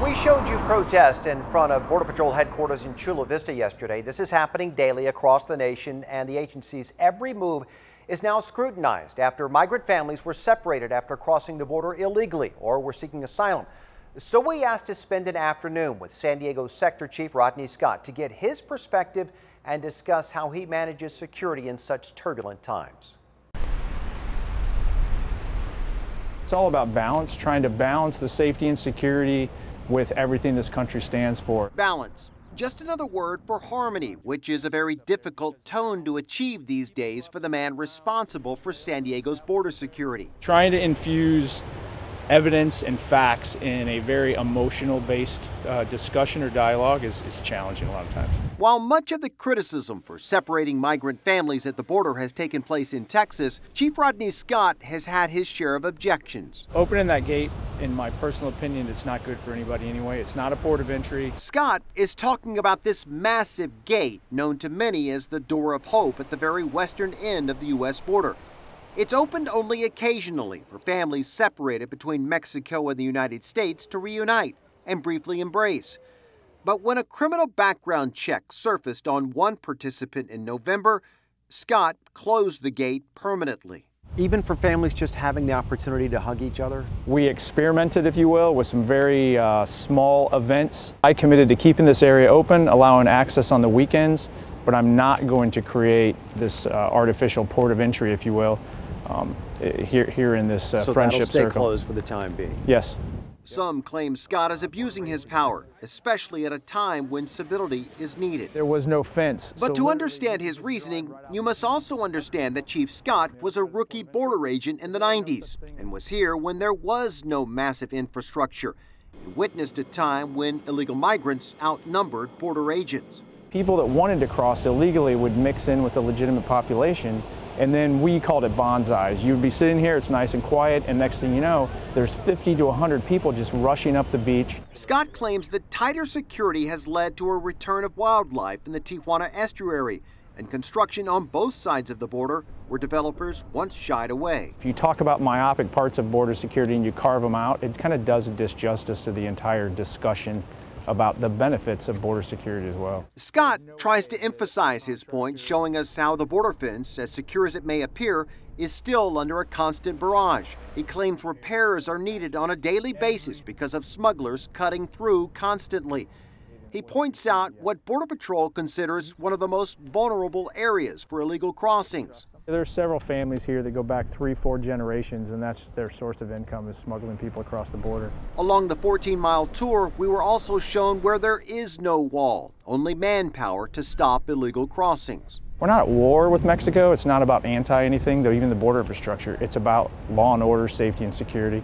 We showed you protests in front of Border Patrol headquarters in Chula Vista yesterday. This is happening daily across the nation, and the agency's every move is now scrutinized after migrant families were separated after crossing the border illegally or were seeking asylum. So we asked to spend an afternoon with San Diego Sector Chief Rodney Scott to get his perspective and discuss how he manages security in such turbulent times. It's all about balance, trying to balance the safety and security with everything this country stands for. Balance. Just another word for harmony, which is a very difficult tone to achieve these days for the man responsible for San Diego's border security. Trying to infuse evidence and facts in a very emotional-based discussion or dialogue is challenging a lot of times. While much of the criticism for separating migrant families at the border has taken place in Texas, Chief Rodney Scott has had his share of objections. Opening that gate, in my personal opinion, it's not good for anybody anyway. It's not a port of entry. Scott is talking about this massive gate known to many as the Door of Hope at the very western end of the U.S. border. It's opened only occasionally for families separated between Mexico and the United States to reunite and briefly embrace. But when a criminal background check surfaced on one participant in November, Scott closed the gate permanently. Even for families just having the opportunity to hug each other? We experimented, if you will, with some very small events. I committed to keeping this area open, allowing access on the weekends, but I'm not going to create this artificial port of entry, if you will, here in this friendship circle. So that'll stay closed for the time being? Yes. Some claim Scott is abusing his power, especially at a time when civility is needed. There was no fence. But to understand his reasoning, you must also understand that Chief Scott was a rookie border agent in the 90s and was here when there was no massive infrastructure and witnessed a time when illegal migrants outnumbered border agents. People that wanted to cross illegally would mix in with the legitimate population, and then we called it bonsais. You'd be sitting here, it's nice and quiet, and next thing you know, there's 50 to 100 people just rushing up the beach. Scott claims that tighter security has led to a return of wildlife in the Tijuana estuary and construction on both sides of the border where developers once shied away. If you talk about myopic parts of border security and you carve them out, it kind of does a disjustice to the entire discussion about the benefits of border security as well. Scott tries to emphasize his point, showing us how the border fence, as secure as it may appear, is still under a constant barrage. He claims repairs are needed on a daily basis because of smugglers cutting through constantly. He points out what Border Patrol considers one of the most vulnerable areas for illegal crossings. There are several families here that go back 3-4 generations, and that's their source of income, is smuggling people across the border. Along the 14-mile tour, we were also shown where there is no wall, only manpower to stop illegal crossings. We're not at war with Mexico. It's not about anti-anything, though, even the border infrastructure. It's about law and order, safety and security.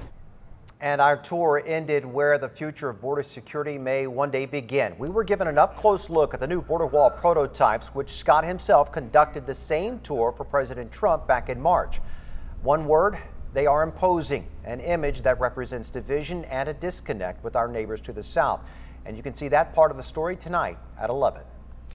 And our tour ended where the future of border security may one day begin. We were given an up-close look at the new border wall prototypes, which Scott himself conducted the same tour for President Trump back in March. One word, they are imposing, an image that represents division and a disconnect with our neighbors to the south. And you can see that part of the story tonight at 11.